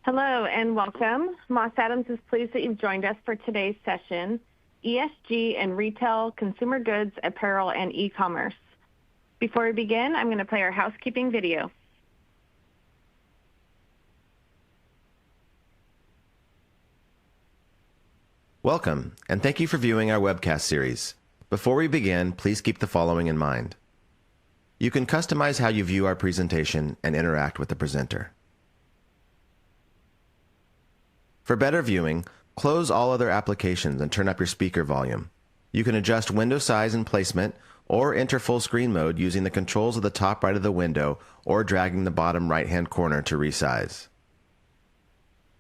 Hello and welcome. Moss Adams is pleased that you've joined us for today's session, ESG and Retail, Consumer Goods, Apparel, and E-Commerce. Before we begin, I'm going to play our housekeeping video. Welcome, and thank you for viewing our webcast series. Before we begin, please keep the following in mind. You can customize how you view our presentation and interact with the presenter. For better viewing, close all other applications and turn up your speaker volume. You can adjust window size and placement or enter full screen mode using the controls of the top right of the window or dragging the bottom right-hand corner to resize.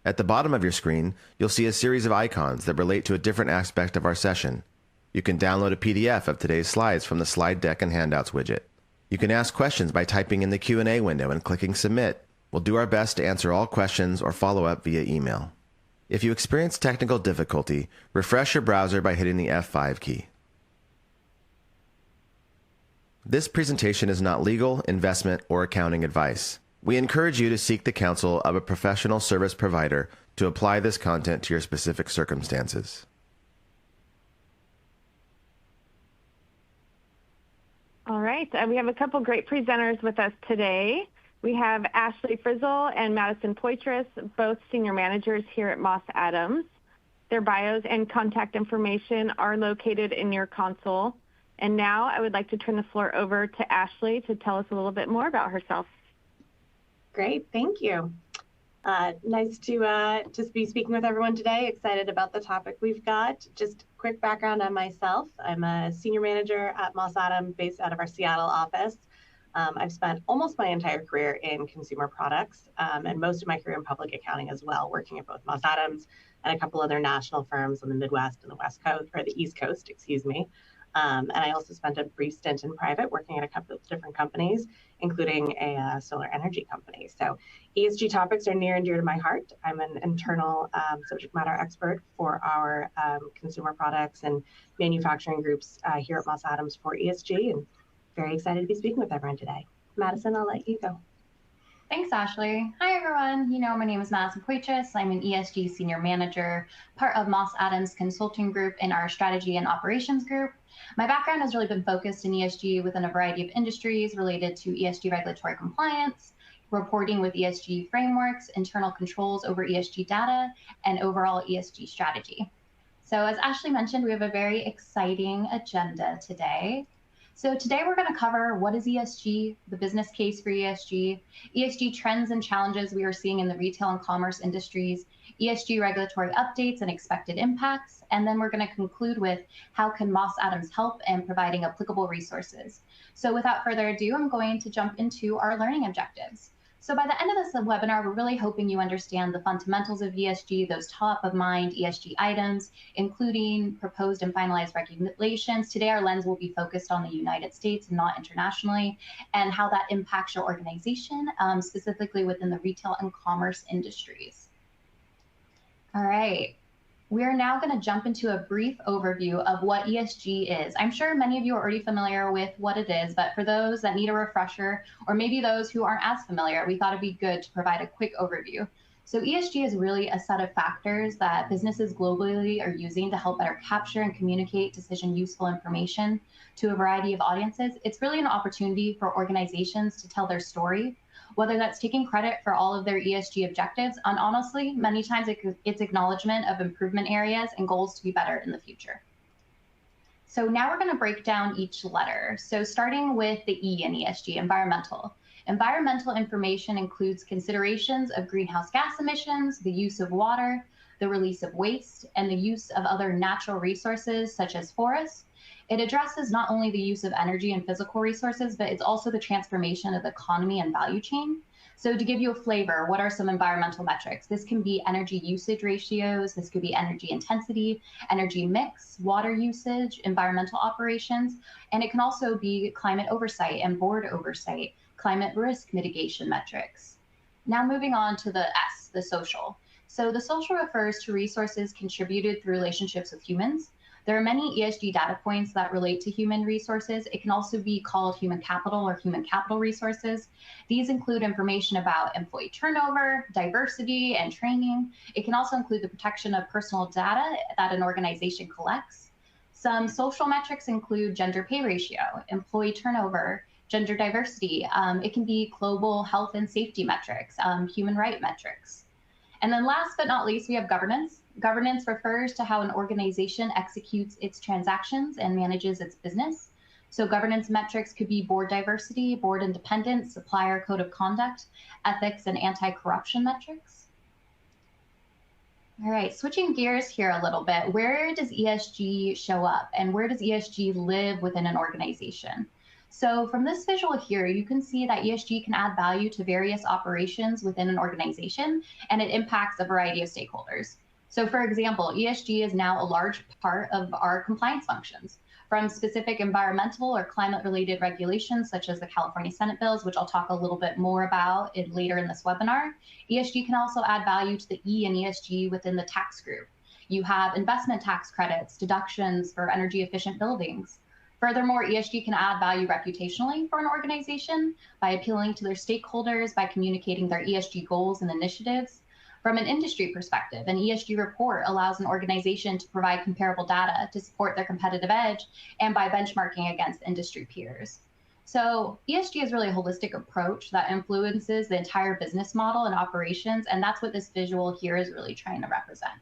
At the bottom of your screen, you'll see a series of icons that relate to a different aspect of our session. You can download a PDF of today's slides from the Slide Deck and Handouts widget. You can ask questions by typing in the Q&A window and clicking Submit. We'll do our best to answer all questions or follow up via email. If you experience technical difficulty, refresh your browser by hitting the F5 key. This presentation is not legal, investment, or accounting advice. We encourage you to seek the counsel of a professional service provider to apply this content to your specific circumstances. All right, we have a couple great presenters with us today. We have Ashley Frizzell and Madison Poitras, both senior managers here at Moss Adams. Their bios and contact information are located in your console. And now I would like to turn the floor over to Ashley to tell us a little bit more about herself. Great, thank you. Nice to just be speaking with everyone today. Excited about the topic we've got. Just quick background on myself. I'm a senior manager at Moss Adams based out of our Seattle office. I've spent almost my entire career in consumer products and most of my career in public accounting as well, working at both Moss Adams and a couple other national firms on the Midwest and the West Coast, or the East Coast, excuse me. And I also spent a brief stint in private working at a couple of different companies, including a solar energy company. So ESG topics are near and dear to my heart. I'm an internal subject matter expert for our consumer products and manufacturing groups here at Moss Adams for ESG, and very excited to be speaking with everyone today. Madison, I'll let you go. Thanks, Ashley. Hi, everyone. My name is Madison Poitras. I'm an ESG senior manager, part of Moss Adams Consulting Group in our strategy and operations group. My background has really been focused in ESG within a variety of industries related to ESG regulatory compliance, reporting with ESG frameworks, internal controls over ESG data, and overall ESG strategy. So as Ashley mentioned, we have a very exciting agenda today. So today we're going to cover what is ESG, the business case for ESG, ESG trends and challenges we are seeing in the retail and commerce industries, ESG regulatory updates and expected impacts, and then we're going to conclude with how can Moss Adams help in providing applicable resources. So without further ado, I'm going to jump into our learning objectives. So by the end of this webinar, we're really hoping you understand the fundamentals of ESG, those top of mind ESG items, including proposed and finalized regulations. Today, our lens will be focused on the United States and not internationally, and how that impacts your organization, specifically within the retail and commerce industries. All right. We are now going to jump into a brief overview of what ESG is. I'm sure many of you are already familiar with what it is, but for those that need a refresher, or maybe those who aren't as familiar, we thought it'd be good to provide a quick overview. So ESG is really a set of factors that businesses globally are using to help better capture and communicate decision useful information to a variety of audiences. It's really an opportunity for organizations to tell their story, whether that's taking credit for all of their ESG objectives, and honestly, many times it's acknowledgement of improvement areas and goals to be better in the future. So now we're going to break down each letter. So starting with the E in ESG, environmental. Environmental information includes considerations of greenhouse gas emissions, the use of water, the release of waste, and the use of other natural resources such as forests. It addresses not only the use of energy and physical resources, but it's also the transformation of the economy and value chain. So to give you a flavor, what are some environmental metrics? This can be energy usage ratios, this could be energy intensity, energy mix, water usage, environmental operations, and it can also be climate oversight and board oversight, climate risk mitigation metrics. Now moving on to the S, the social. So the social refers to resources contributed through relationships with humans. There are many ESG data points that relate to human resources. It can also be called human capital or human capital resources. These include information about employee turnover, diversity, and training. It can also include the protection of personal data that an organization collects. Some social metrics include gender pay ratio, employee turnover, gender diversity. It can be global health and safety metrics, human right metrics. And then last but not least, we have governance. Governance refers to how an organization executes its transactions and manages its business. So governance metrics could be board diversity, board independence, supplier code of conduct, ethics, and anti-corruption metrics. All right, switching gears here a little bit, where does ESG show up and where does ESG live within an organization? So from this visual here, you can see that ESG can add value to various operations within an organization, and it impacts a variety of stakeholders. So for example, ESG is now a large part of our compliance functions, from specific environmental or climate-related regulations, such as the California Senate bills, which I'll talk a little bit more about later in this webinar. ESG can also add value to the E in ESG within the tax group. You have investment tax credits, deductions for energy efficient buildings. Furthermore, ESG can add value reputationally for an organization by appealing to their stakeholders, by communicating their ESG goals and initiatives. From an industry perspective, an ESG report allows an organization to provide comparable data to support their competitive edge and by benchmarking against industry peers. So ESG is really a holistic approach that influences the entire business model and operations, and that's what this visual here is really trying to represent.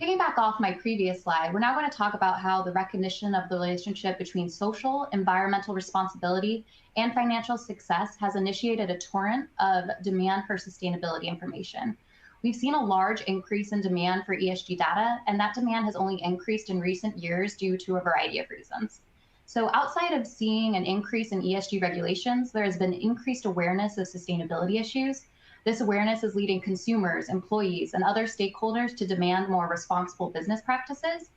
Piggyback off my previous slide, we're now going to talk about how the recognition of the relationship between social, environmental responsibility, and financial success has initiated a torrent of demand for sustainability information. We've seen a large increase in demand for ESG data, and that demand has only increased in recent years due to a variety of reasons. So outside of seeing an increase in ESG regulations, there has been increased awareness of sustainability issues. This awareness is leading consumers, employees, and other stakeholders to demand more responsible business practices.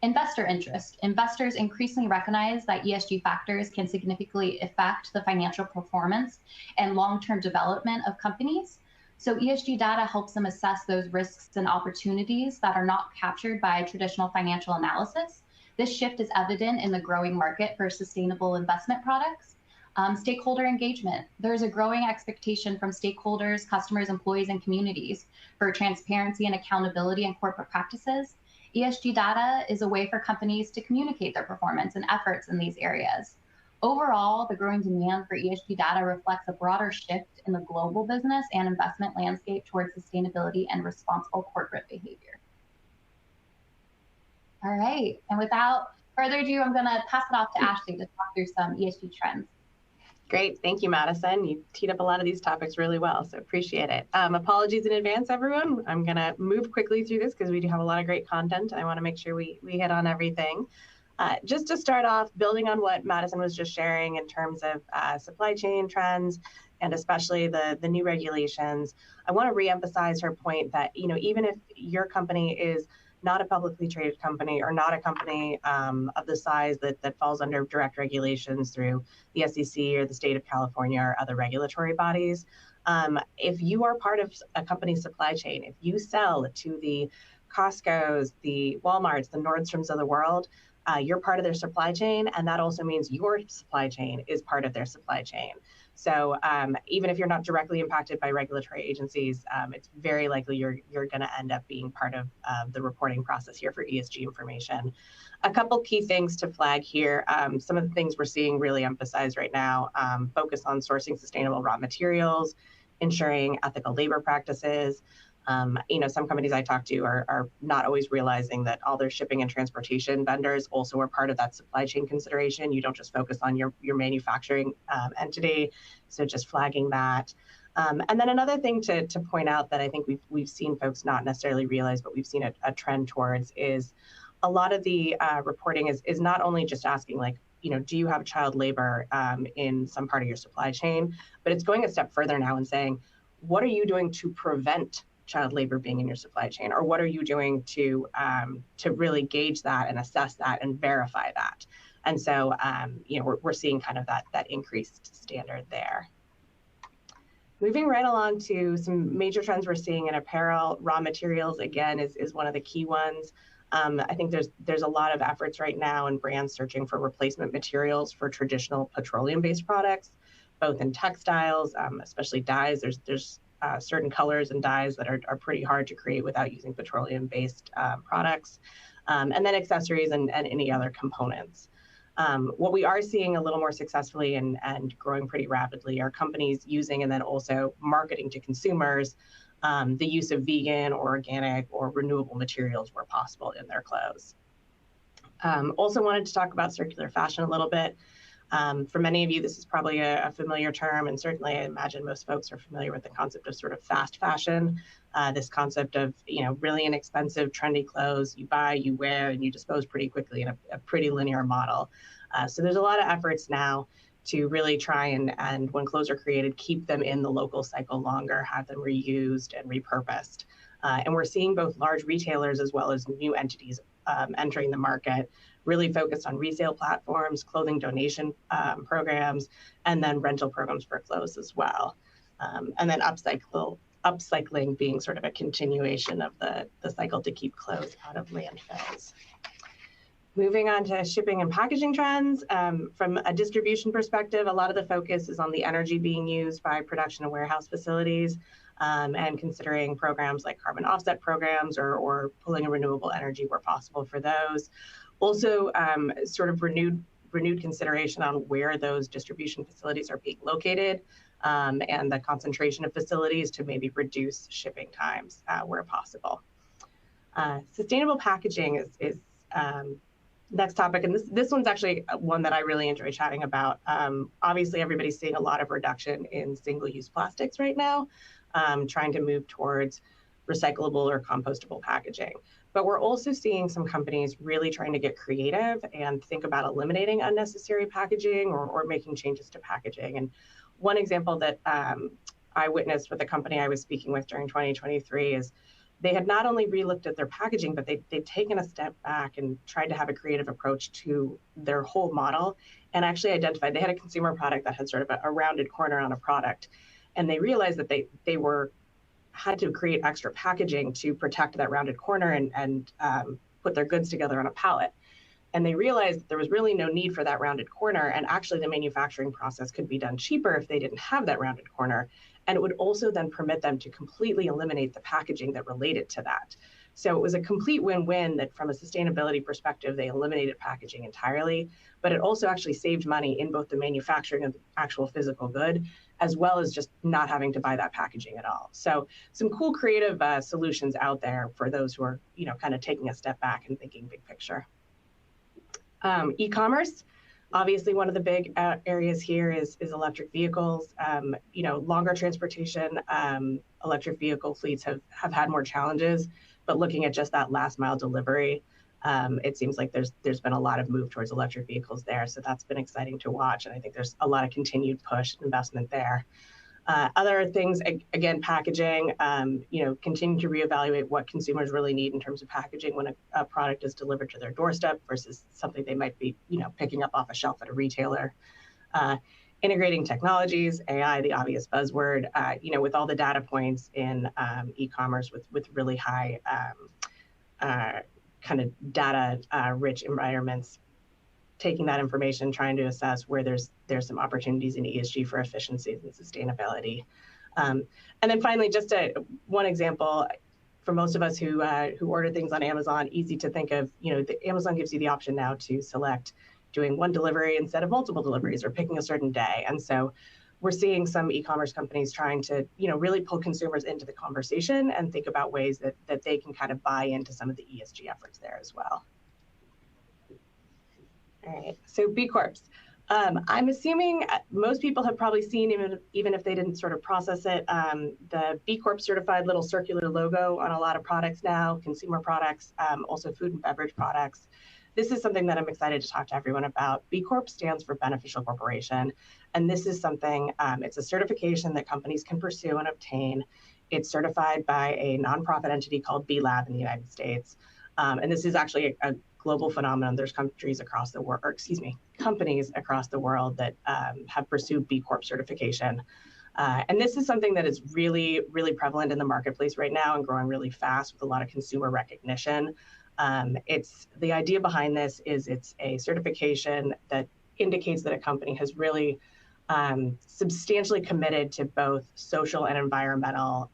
Investor interest. Investors increasingly recognize that ESG factors can significantly affect the financial performance and long-term development of companies. So ESG data helps them assess those risks and opportunities that are not captured by traditional financial analysis. This shift is evident in the growing market for sustainable investment products. Stakeholder engagement. There's a growing expectation from stakeholders, customers, employees, and communities for transparency and accountability in corporate practices. ESG data is a way for companies to communicate their performance and efforts in these areas. Overall, the growing demand for ESG data reflects a broader shift in the global business and investment landscape towards sustainability and responsible corporate behavior. All right, and without further ado, I'm going to pass it off to Ashley to talk through some ESG trends. Great. Thank you, Madison. You teed up a lot of these topics really well, so appreciate it. Apologies in advance, everyone. I'm going to move quickly through this because we do have a lot of great content. I want to make sure we hit on everything. Just to start off, building on what Madison was just sharing in terms of supply chain trends, and especially the new regulations, I want to reemphasize her point that, even if your company is not a publicly traded company or not a company of the size that falls under direct regulations through the SEC or the state of California or other regulatory bodies. If you are part of a company's supply chain, if you sell to the Costco's, the Walmarts, the Nordstroms of the world, you're part of their supply chain, and that also means your supply chain is part of their supply chain. So even if you're not directly impacted by regulatory agencies, it's very likely you're going to end up being part of the reporting process here for ESG information. A couple key things to flag here. Some of the things we're seeing really emphasized right now, focus on sourcing sustainable raw materials, ensuring ethical labor practices. Some companies I talk to are not always realizing that all their shipping and transportation vendors also are part of that supply chain consideration. You don't just focus on your manufacturing entity, so just flagging that. And then another thing to point out that I think we've seen folks not necessarily realize, but we've seen a trend towards is a lot of the reporting is not only just asking do you have child labor in some part of your supply chain, but it's going a step further now and saying, what are you doing to prevent child labor being in your supply chain, or what are you doing to really gauge that and assess that and verify that? And so, we're seeing kind of that increased standard there. Moving right along to some major trends we're seeing in apparel, raw materials, again, is one of the key ones. I think there's a lot of efforts right now and brands searching for replacement materials for traditional petroleum-based products, both in textiles, especially dyes. There's certain colors and dyes that are pretty hard to create without using petroleum-based products, and then accessories and any other components. What we are seeing a little more successfully and growing pretty rapidly are companies using and then also marketing to consumers the use of vegan or organic or renewable materials where possible in their clothes. Also wanted to talk about circular fashion a little bit. For many of you, this is probably a familiar term, and certainly I imagine most folks are familiar with the concept of sort of fast fashion, this concept of, really inexpensive, trendy clothes you buy, you wear, and you dispose pretty quickly in a pretty linear model. So there's a lot of efforts now to really try and when clothes are created, keep them in the local cycle longer, have them reused and repurposed. And we're seeing both large retailers as well as new entities entering the market, really focused on resale platforms, clothing donation programs, and then rental programs for clothes as well. And then upcycling being sort of a continuation of the cycle to keep clothes out of landfills. Moving on to shipping and packaging trends, from a distribution perspective, a lot of the focus is on the energy being used by production and warehouse facilities, and considering programs like carbon offset programs or pulling in renewable energy where possible for those. Also, sort of renewed consideration on where those distribution facilities are being located, and the concentration of facilities to maybe reduce shipping times where possible. Sustainable packaging is next topic, and this one's actually one that I really enjoy chatting about. Obviously, everybody's seeing a lot of reduction in single-use plastics right now, trying to move towards recyclable or compostable packaging. But we're also seeing some companies really trying to get creative and think about eliminating unnecessary packaging or making changes to packaging. And one example that I witnessed with a company I was speaking with during 2023 is they had not only relooked at their packaging, but they'd taken a step back and tried to have a creative approach to their whole model and actually identified they had a consumer product that had sort of a rounded corner on a product. And they realized that they had to create extra packaging to protect that rounded corner and put their goods together on a pallet. And they realized that there was really no need for that rounded corner. And actually the manufacturing process could be done cheaper if they didn't have that rounded corner. And it would also then permit them to completely eliminate the packaging that related to that. So it was a complete win-win that from a sustainability perspective, they eliminated packaging entirely, but it also actually saved money in both the manufacturing of the actual physical good, as well as just not having to buy that packaging at all. So some cool creative solutions out there for those who are, kind of taking a step back and thinking big picture. E-commerce. Obviously, one of the big areas here is electric vehicles. Longer transportation, electric vehicle fleets have had more challenges, but looking at just that last mile delivery, it seems like there's been a lot of move towards electric vehicles there. So that's been exciting to watch. And I think there's a lot of continued push investment there. Other things, again, packaging, continue to reevaluate what consumers really need in terms of packaging when a product is delivered to their doorstep versus something they might be, picking up off a shelf at a retailer. Integrating technologies, AI, the obvious buzzword, with all the data points in e-commerce with really high kind of data rich environments, taking that information, trying to assess where there's some opportunities in ESG for efficiencies and sustainability. And then finally, just one example, for most of us who order things on Amazon, easy to think of, Amazon gives you the option now to select doing one delivery instead of multiple deliveries or picking a certain day. And so we're seeing some e-commerce companies trying to, really pull consumers into the conversation and think about ways that they can kind of buy into some of the ESG efforts there as well. All right, so B Corps. I'm assuming most people have probably seen, even if they didn't sort of process it, the B Corp certified little circular logo on a lot of products now, consumer products, also food and beverage products. This is something that I'm excited to talk to everyone about. B Corp stands for Beneficial Corporation, and this is something, it's a certification that companies can pursue and obtain. It's certified by a nonprofit entity called B Lab in the United States. And this is actually a global phenomenon. There's companies across the world that have pursued B Corp certification. And this is something that is really, really prevalent in the marketplace right now and growing really fast with a lot of consumer recognition. It's the idea behind this is it's a certification that indicates that a company has really substantially committed to both social and environmental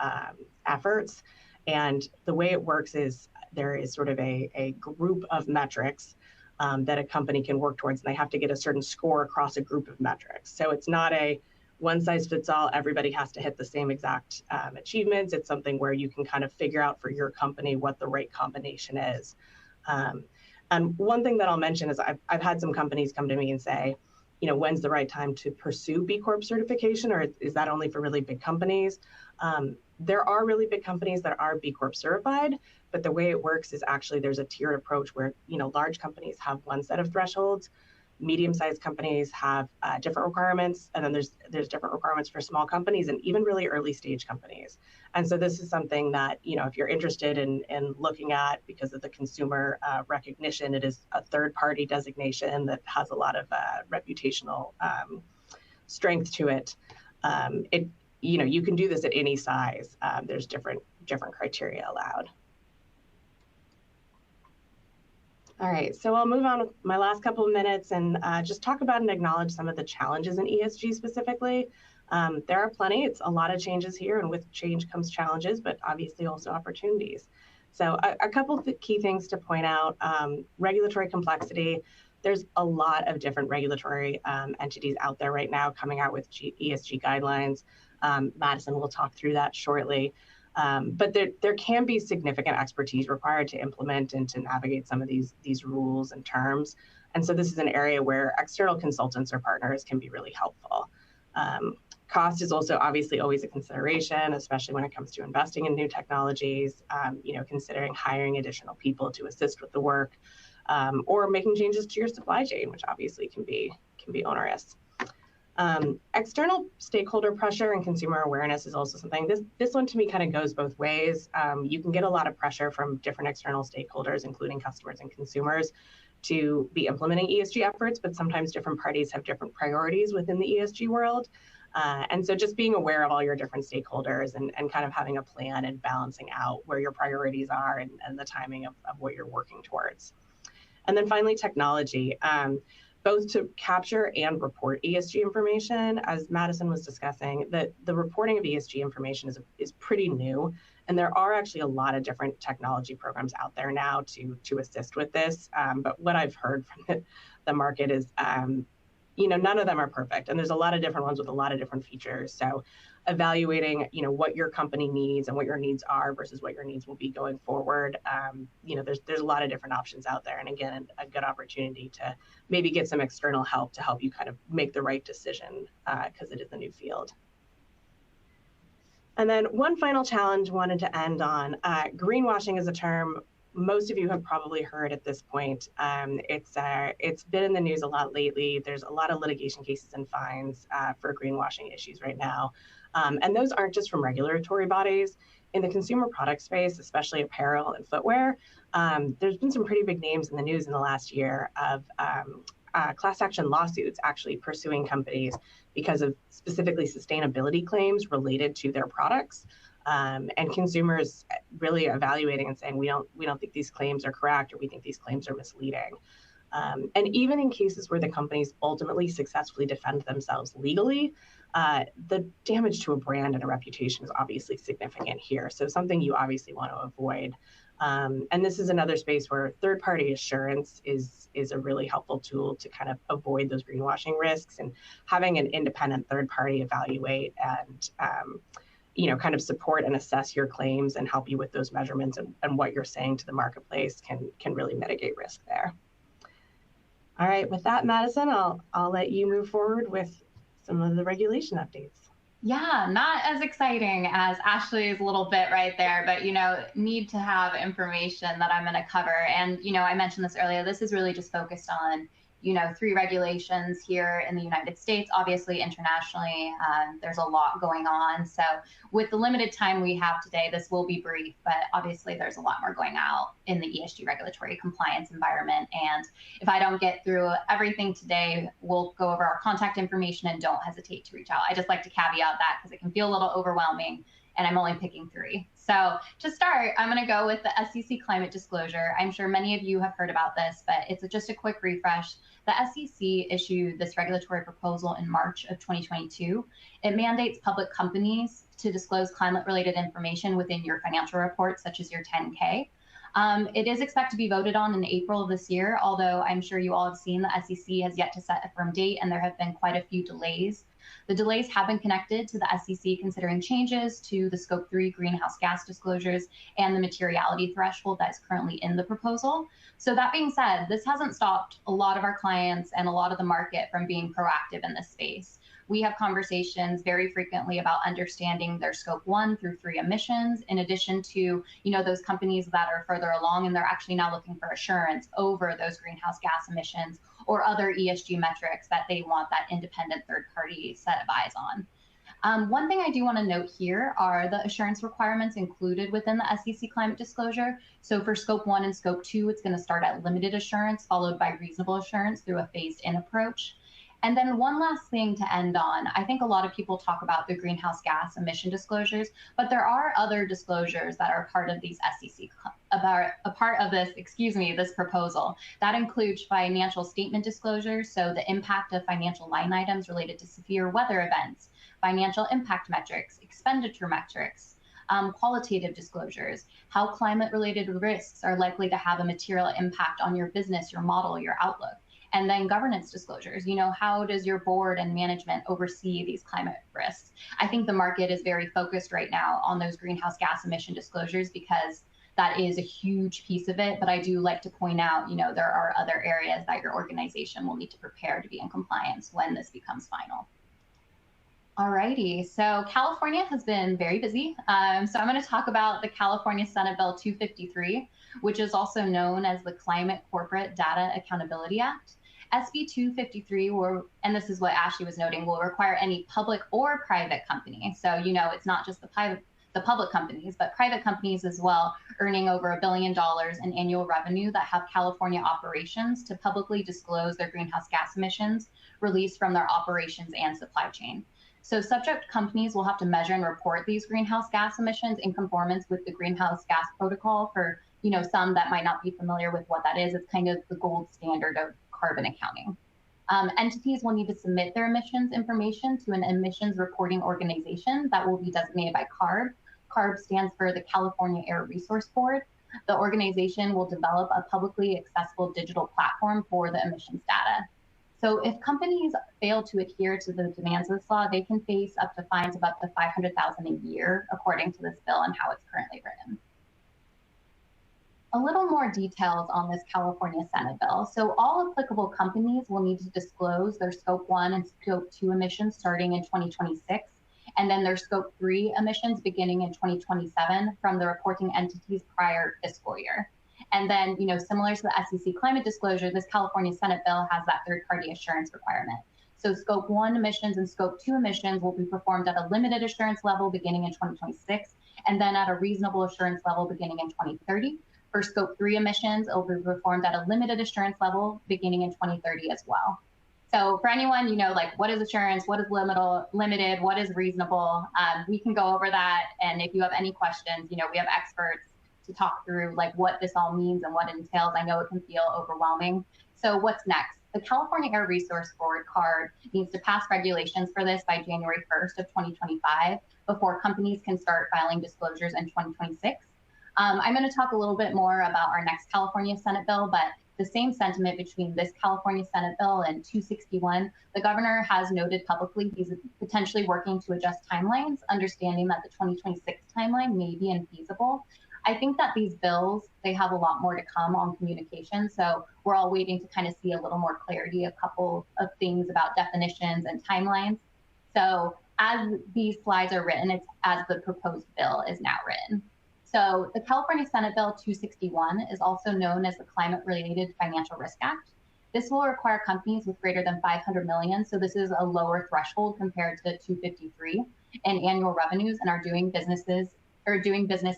efforts. And the way it works is there is sort of a group of metrics that a company can work towards, and they have to get a certain score across a group of metrics. So it's not a one size fits all, everybody has to hit the same exact achievements. It's something where you can kind of figure out for your company what the right combination is. And one thing that I'll mention is I've had some companies come to me and say, you know, when's the right time to pursue B Corp certification, or is that only for really big companies? There are really big companies that are B Corp certified, but the way it works is actually there's a tiered approach where, you know, large companies have one set of thresholds, medium-sized companies have different requirements, and then there's different requirements for small companies and even really early stage companies. And so this is something that, you know, if you're interested in looking at, because of the consumer recognition, it is a third-party designation that has a lot of reputational strength to it. You know, you can do this at any size. There's different criteria allowed. All right, so I'll move on with my last couple of minutes and just talk about and acknowledge some of the challenges in ESG specifically. There are plenty. It's a lot of changes here, and with change comes challenges, but obviously also opportunities. So a couple of key things to point out. Regulatory complexity. There's a lot of different regulatory entities out there right now coming out with ESG guidelines. Madison will talk through that shortly. But there can be significant expertise required to implement and to navigate some of these rules and terms. And so this is an area where external consultants or partners can be really helpful. Cost is also obviously always a consideration, especially when it comes to investing in new technologies, you know, considering hiring additional people to assist with the work, or making changes to your supply chain, which obviously can be onerous. External stakeholder pressure and consumer awareness is also something. This one to me kind of goes both ways. You can get a lot of pressure from different external stakeholders, including customers and consumers, to be implementing ESG efforts, but sometimes different parties have different priorities within the ESG world. And so just being aware of all your different stakeholders and kind of having a plan and balancing out where your priorities are and the timing of what you're working towards. And then finally, technology. Both to capture and report ESG information, as Madison was discussing, that the reporting of ESG information is pretty new, and there are actually a lot of different technology programs out there now to assist with this. But what I've heard from the market is, you know, none of them are perfect, and there's a lot of different ones with a lot of different features. So evaluating, you know, what your company needs and what your needs are versus what your needs will be going forward. You know, there's a lot of different options out there. And again, a good opportunity to maybe get some external help to help you kind of make the right decision because it is a new field. And then one final challenge wanted to end on. Greenwashing is a term most of you have probably heard at this point. It's been in the news a lot lately. There's a lot of litigation cases and fines for greenwashing issues right now. And those aren't just from regulatory bodies. In the consumer product space, especially apparel and footwear, there's been some pretty big names in the news in the last year of class action lawsuits actually pursuing companies because of specifically sustainability claims related to their products. And consumers really evaluating and saying, we don't think these claims are correct, or we think these claims are misleading. And even in cases where the companies ultimately successfully defend themselves legally, the damage to a brand and a reputation is obviously significant here. So something you obviously want to avoid. And this is another space where third-party assurance is a really helpful tool to kind of avoid those greenwashing risks, and having an independent third party evaluate and you know, kind of support and assess your claims and help you with those measurements and what you're saying to the marketplace can really mitigate risk there. All right, with that, Madison, I'll let you move forward with some of the regulation updates. Yeah, not as exciting as Ashley's little bit right there, but, you know, need to have information that I'm going to cover. And, you know, I mentioned this earlier, this is really just focused on, you know, 3 regulations here in the United States. Obviously, internationally, there's a lot going on. So with the limited time we have today, this will be brief, but obviously there's a lot more going out in the ESG regulatory compliance environment. And if I don't get through everything today, we'll go over our contact information, and don't hesitate to reach out. I just like to caveat that because it can feel a little overwhelming. and I'm only picking 3. So to start, I'm going to go with the SEC climate disclosure. I'm sure many of you have heard about this, but it's just a quick refresh. The SEC issued this regulatory proposal in March of 2022. It mandates public companies to disclose climate-related information within your financial reports, such as your 10K. It is expected to be voted on in April of this year, although I'm sure you all have seen the SEC has yet to set a firm date, and there have been quite a few delays. The delays have been connected to the SEC considering changes to the Scope 3 greenhouse gas disclosures and the materiality threshold that's currently in the proposal. So that being said, this hasn't stopped a lot of our clients and a lot of the market from being proactive in this space. We have conversations very frequently about understanding their Scope 1 through 3 emissions, in addition to, those companies that are further along and they're actually now looking for assurance over those greenhouse gas emissions or other ESG metrics that they want that independent third-party set of eyes on. One thing I do want to note here are the assurance requirements included within the SEC climate disclosure. So for Scope 1 and Scope 2, it's going to start at limited assurance, followed by reasonable assurance through a phased-in approach. And then one last thing to end on, I think a lot of people talk about the greenhouse gas emission disclosures, but there are other disclosures that are part of these SEC, this proposal. That includes financial statement disclosures, so the impact of financial line items related to severe weather events, financial impact metrics, expenditure metrics, qualitative disclosures, how climate-related risks are likely to have a material impact on your business, your model, your outlook. And then governance disclosures, how does your board and management oversee these climate risks? I think the market is very focused right now on those greenhouse gas emission disclosures because that is a huge piece of it. But I do like to point out, there are other areas that your organization will need to prepare to be in compliance when this becomes final. Alrighty, so California has been very busy. So I'm going to talk about the California Senate Bill 253, which is also known as the Climate Corporate Data Accountability Act. SB 253, and this is what Ashley was noting, will require any public or private company. So, it's not just the public companies, but private companies as well, earning over $1 billion in annual revenue that have California operations to publicly disclose their greenhouse gas emissions released from their operations and supply chain. So subject companies will have to measure and report these greenhouse gas emissions in conformance with the greenhouse gas protocol. For some that might not be familiar with what that is, it's kind of the gold standard of carbon accounting. Entities will need to submit their emissions information to an emissions reporting organization that will be designated by CARB. CARB stands for the California Air Resource Board. The organization will develop a publicly accessible digital platform for the emissions data. So if companies fail to adhere to the demands of this law, they can face up to fines of up to $500,000 a year, according to this bill and how it's currently written. A little more details on this California Senate bill. So all applicable companies will need to disclose their Scope 1 and Scope 2 emissions starting in 2026, and then their Scope 3 emissions beginning in 2027 from the reporting entity's prior fiscal year. And then, similar to the SEC climate disclosure, this California Senate bill has that third-party assurance requirement. So Scope 1 emissions and Scope 2 emissions will be performed at a limited assurance level beginning in 2026, and then at a reasonable assurance level beginning in 2030. For Scope 3 emissions, it will be performed at a limited assurance level beginning in 2030 as well. So for anyone, what is assurance, what is limited, what is reasonable, we can go over that. And if you have any questions, we have experts to talk through what this all means and what it entails. I know it can feel overwhelming. So what's next? The California Air Resource Board, CARB, needs to pass regulations for this by January 1st of 2025 before companies can start filing disclosures in 2026. I'm going to talk a little bit more about our next California Senate bill, but the same sentiment between this California Senate bill and 261, the governor has noted publicly he's potentially working to adjust timelines, understanding that the 2026 timeline may be infeasible. I think that these bills, they have a lot more to come on communication. So we're all waiting to kind of see a little more clarity, a couple of things about definitions and timelines. So as these slides are written, it's as the proposed bill is now written. So the California Senate Bill 261 is also known as the Climate-Related Financial Risk Act. This will require companies with greater than 500 million, so this is a lower threshold compared to 253, in annual revenues and are doing business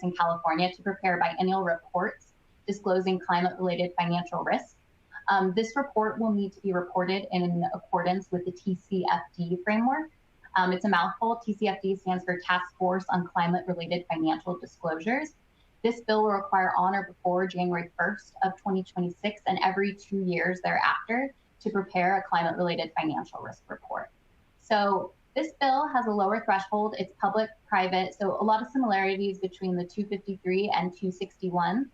in California to prepare biannual reports disclosing climate-related financial risk. This report will need to be reported in accordance with the TCFD framework. It's a mouthful. TCFD stands for Task Force on Climate-Related Financial Disclosures. This bill will require on or before January 1st of 2026 and every 2 years thereafter to prepare a climate-related financial risk report. So this bill has a lower threshold. It's public-private, so a lot of similarities between the 253 and 261.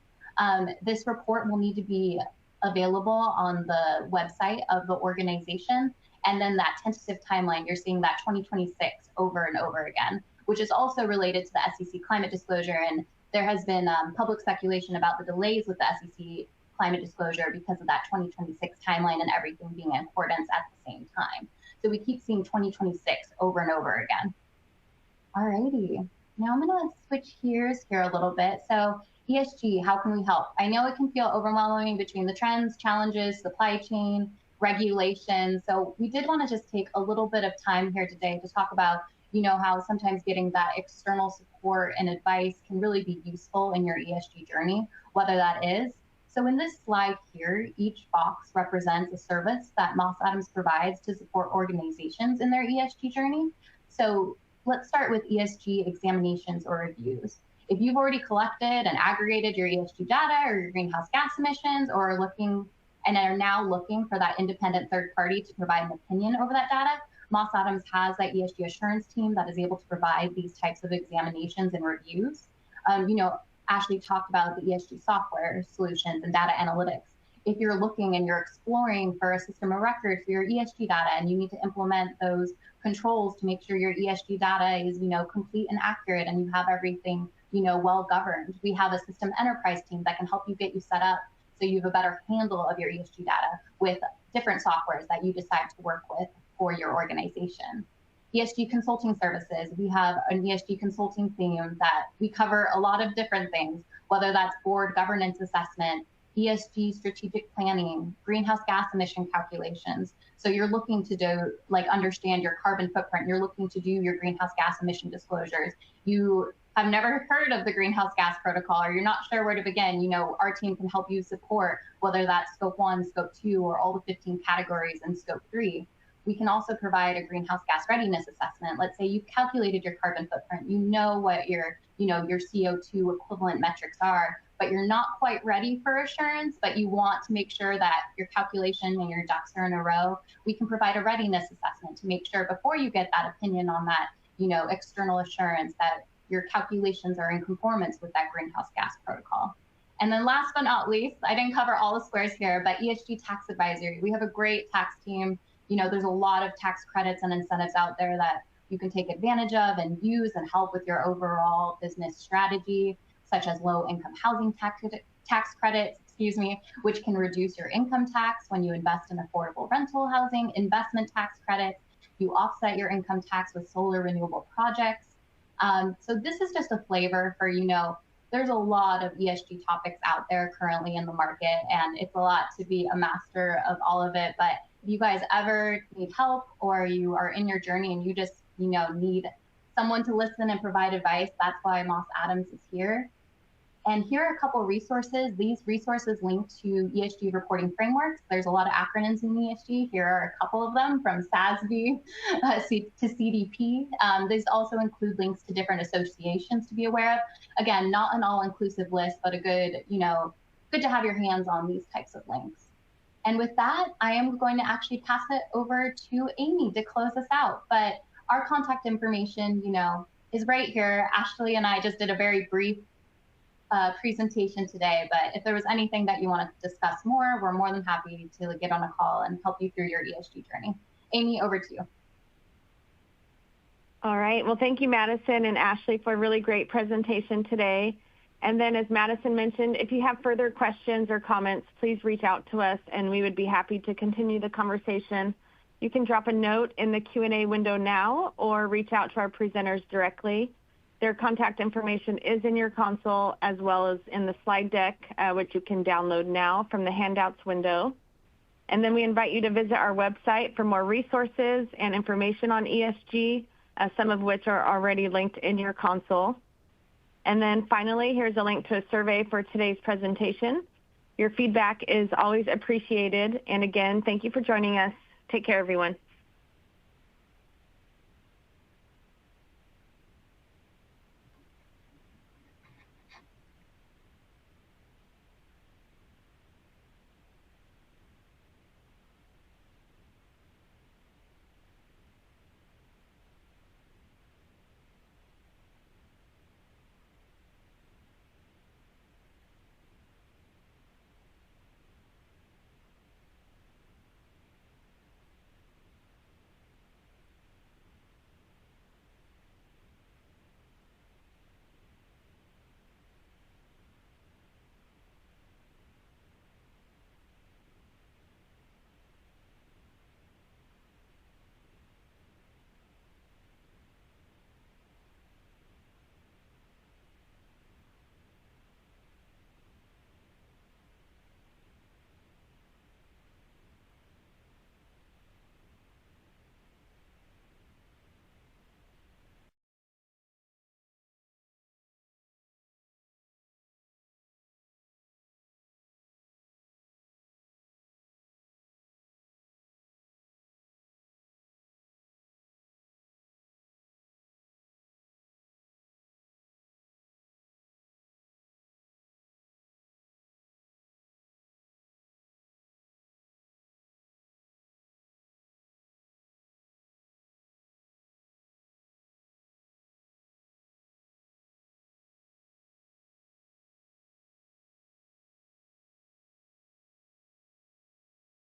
This report will need to be available on the website of the organization. And then that tentative timeline, you're seeing that 2026 over and over again, which is also related to the SEC climate disclosure. And there has been public speculation about the delays with the SEC climate disclosure because of that 2026 timeline and everything being in accordance at the same time. So we keep seeing 2026 over and over again. All righty, now I'm gonna switch gears here a little bit. So ESG, how can we help? I know it can feel overwhelming between the trends, challenges, supply chain, regulations. So we did want to just take a little bit of time here today to talk about, how sometimes getting that external support and advice can really be useful in your ESG journey, whether that is. So in this slide here, each box represents a service that Moss Adams provides to support organizations in their ESG journey. So let's start with ESG examinations or reviews. If you've already collected and aggregated your ESG data or your greenhouse gas emissions or are now looking for that independent third party to provide an opinion over that data, Moss Adams has that ESG assurance team that is able to provide these types of examinations and reviews. Ashley talked about the ESG software solutions and data analytics. If you're looking and you're exploring for a system of record for your ESG data and you need to implement those controls to make sure your ESG data is, complete and accurate and you have everything, well governed, we have a system enterprise team that can help you get you set up so you have a better handle of your ESG data with different softwares that you decide to work with for your organization. ESG consulting services, we have an ESG consulting theme that we cover a lot of different things, whether that's board governance assessment, ESG strategic planning, greenhouse gas emission calculations. So you're looking to understand your carbon footprint, you're looking to do your greenhouse gas emission disclosures. You have never heard of the greenhouse gas protocol, or you're not sure where to begin, our team can help you support, whether that's scope 1, scope 2, or all the 15 categories in scope 3. We can also provide a greenhouse gas readiness assessment. Let's say you've calculated your carbon footprint, what your CO2 equivalent metrics are, but you're not quite ready for assurance, but you want to make sure that your calculation and your ducks are in a row. We can provide a readiness assessment to make sure before you get that opinion on that, external assurance that your calculations are in conformance with that greenhouse gas protocol. And then last but not least, I didn't cover all the squares here, but ESG tax advisory. We have a great tax team. There's a lot of tax credits and incentives out there that you can take advantage of and use and help with your overall business strategy, such as low income housing tax credits, which can reduce your income tax when you invest in affordable rental housing, investment tax credits. You offset your income tax with solar renewable projects. So this is just a flavor for, there's a lot of ESG topics out there currently in the market, and it's a lot to be a master of all of it. But if you guys ever need help or you are in your journey and you just, need someone to listen and provide advice, that's why Moss Adams is here. And here are a couple of resources. These resources link to ESG reporting frameworks. There's a lot of acronyms in ESG. Here are a couple of them, from SASB to CDP. These also include links to different associations to be aware of. Again, not an all-inclusive list, but a good, good to have your hands on these types of links. And with that, I am going to actually pass it over to Amy to close us out. But our contact information, is right here. Ashley and I just did a very brief presentation today, but if there was anything that you wanted to discuss more, we're more than happy to get on a call and help you through your ESG journey. Amy, over to you. All right. Well, thank you, Madison and Ashley, for a really great presentation today. And then, as Madison mentioned, if you have further questions or comments, please reach out to us and we would be happy to continue the conversation. You can drop a note in the Q&A window now or reach out to our presenters directly. Their contact information is in your console as well as in the slide deck, which you can download now from the handouts window. And then we invite you to visit our website for more resources and information on ESG, some of which are already linked in your console. And then finally, here's a link to a survey for today's presentation. Your feedback is always appreciated. And again, thank you for joining us. Take care, everyone.